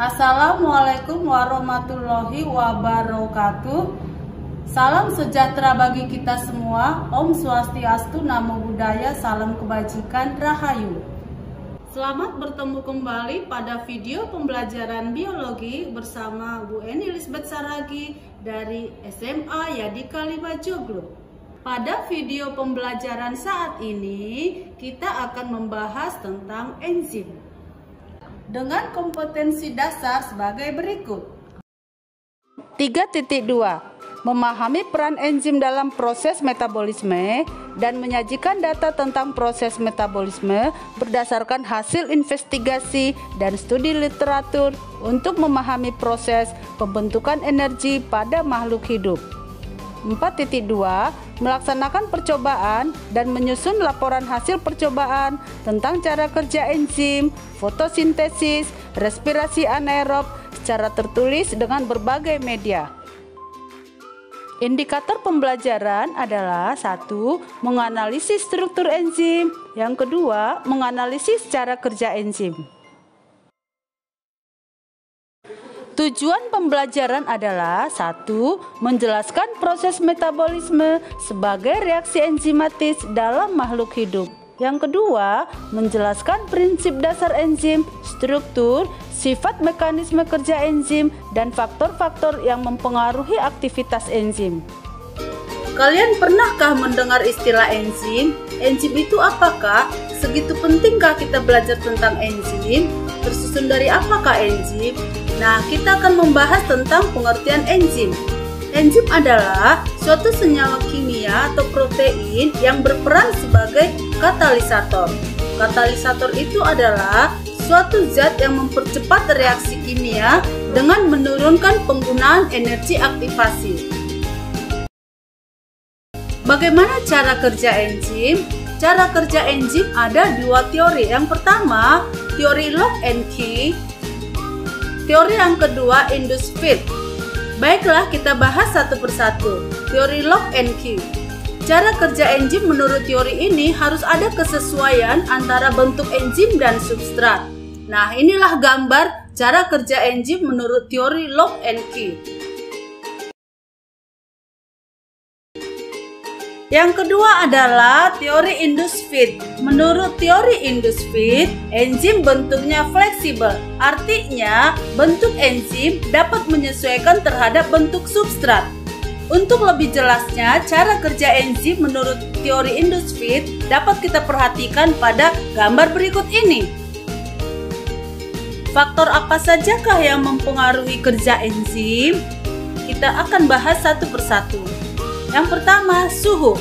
Assalamualaikum warahmatullahi wabarakatuh. Salam sejahtera bagi kita semua. Om Swastiastu, Namo Buddhaya, salam kebajikan, Rahayu. Selamat bertemu kembali pada video pembelajaran biologi bersama Bu Eni Lisbeth Saragi dari SMA Yadika 5 Joglo. Pada video pembelajaran saat ini, kita akan membahas tentang enzim dengan kompetensi dasar sebagai berikut. 3.2 Memahami peran enzim dalam proses metabolisme dan menyajikan data tentang proses metabolisme berdasarkan hasil investigasi dan studi literatur untuk memahami proses pembentukan energi pada makhluk hidup. 4.2 Melaksanakan percobaan dan menyusun laporan hasil percobaan tentang cara kerja enzim, fotosintesis, respirasi anaerob secara tertulis dengan berbagai media. Indikator pembelajaran adalah 1. Menganalisis struktur enzim. Yang kedua, menganalisis cara kerja enzim. Tujuan pembelajaran adalah 1. Menjelaskan proses metabolisme sebagai reaksi enzimatis dalam makhluk hidup. Yang kedua, menjelaskan prinsip dasar enzim, struktur, sifat mekanisme kerja enzim, dan faktor-faktor yang mempengaruhi aktivitas enzim. Kalian pernahkah mendengar istilah enzim? Enzim itu apakah? Segitu pentingkah kita belajar tentang enzim? Tersusun dari apakah enzim? Nah, kita akan membahas tentang pengertian enzim. Enzim adalah suatu senyawa kimia atau protein yang berperan sebagai katalisator. Katalisator itu adalah suatu zat yang mempercepat reaksi kimia dengan menurunkan penggunaan energi aktivasi. Bagaimana cara kerja enzim? Cara kerja enzim ada dua teori. Yang pertama, teori lock and key. Teori yang kedua, induced fit. Baiklah, kita bahas satu persatu. Teori lock and key. Cara kerja enzim menurut teori ini harus ada kesesuaian antara bentuk enzim dan substrat. Nah, inilah gambar cara kerja enzim menurut teori lock and key. Yang kedua adalah teori induced fit. Menurut teori induced fit, enzim bentuknya fleksibel. Artinya, bentuk enzim dapat menyesuaikan terhadap bentuk substrat. Untuk lebih jelasnya, cara kerja enzim menurut teori induced fit dapat kita perhatikan pada gambar berikut ini. Faktor apa sajakah yang mempengaruhi kerja enzim? Kita akan bahas satu persatu. Yang pertama, suhu.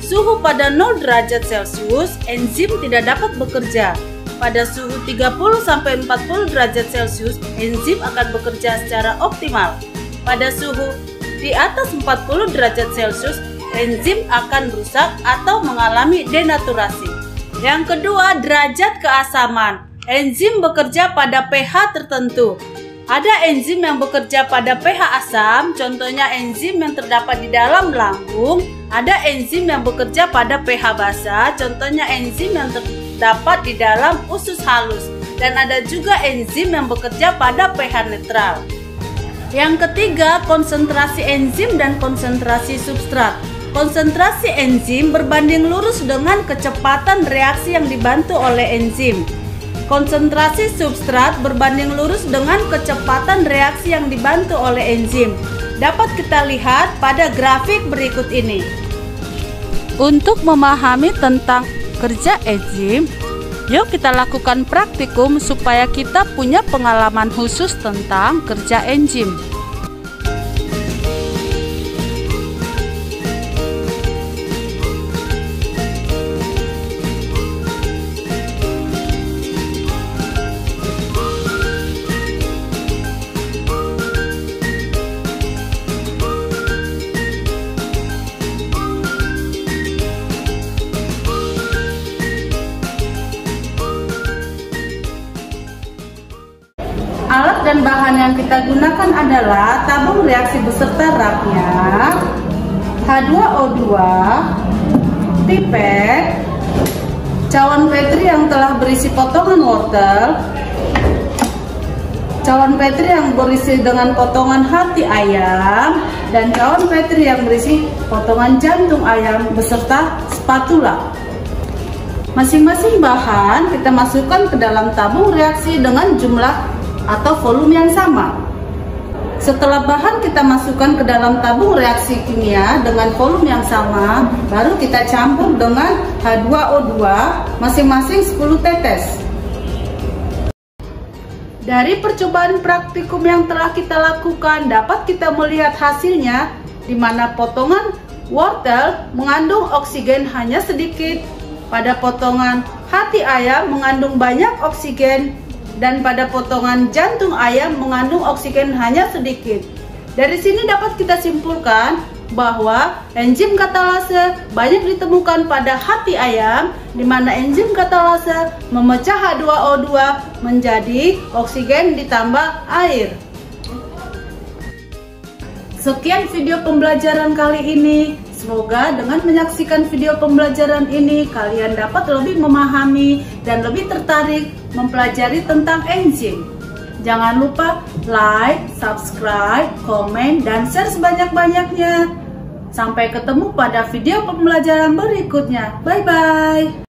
Suhu pada 0 derajat Celcius, enzim tidak dapat bekerja. Pada suhu 30-40 derajat Celcius, enzim akan bekerja secara optimal. Pada suhu di atas 40 derajat Celcius, enzim akan rusak atau mengalami denaturasi. Yang kedua, derajat keasaman. Enzim bekerja pada pH tertentu. Ada enzim yang bekerja pada pH asam, contohnya enzim yang terdapat di dalam lambung. Ada enzim yang bekerja pada pH basa, contohnya enzim yang terdapat di dalam usus halus. Dan ada juga enzim yang bekerja pada pH netral. Yang ketiga, konsentrasi enzim dan konsentrasi substrat. Konsentrasi enzim berbanding lurus dengan kecepatan reaksi yang dibantu oleh enzim. Konsentrasi substrat berbanding lurus dengan kecepatan reaksi yang dibantu oleh enzim. Dapat kita lihat pada grafik berikut ini. Untuk memahami tentang kerja enzim, yuk kita lakukan praktikum supaya kita punya pengalaman khusus tentang kerja enzim. Alat dan bahan yang kita gunakan adalah tabung reaksi beserta raknya, H2O2, pipet, cawan Petri yang telah berisi potongan wortel, cawan petri yang berisi dengan potongan hati ayam dan cawan petri yang berisi potongan jantung ayam beserta spatula. Masing-masing bahan kita masukkan ke dalam tabung reaksi dengan jumlah atau volume yang sama. Setelah bahan kita masukkan ke dalam tabung reaksi kimia dengan volume yang sama, baru kita campur dengan H2O2 masing-masing 10 tetes. Dari percobaan praktikum yang telah kita lakukan, dapat kita melihat hasilnya, di mana potongan wortel mengandung oksigen hanya sedikit, pada potongan hati ayam mengandung banyak oksigen, dan pada potongan jantung ayam mengandung oksigen hanya sedikit. Dari sini dapat kita simpulkan bahwa enzim katalase banyak ditemukan pada hati ayam, di mana enzim katalase memecah H2O2 menjadi oksigen ditambah air. Sekian video pembelajaran kali ini. Semoga dengan menyaksikan video pembelajaran ini kalian dapat lebih memahami dan lebih tertarik mempelajari tentang enzim. Jangan lupa like, subscribe, komen, dan share sebanyak-banyaknya. Sampai ketemu pada video pembelajaran berikutnya. Bye-bye.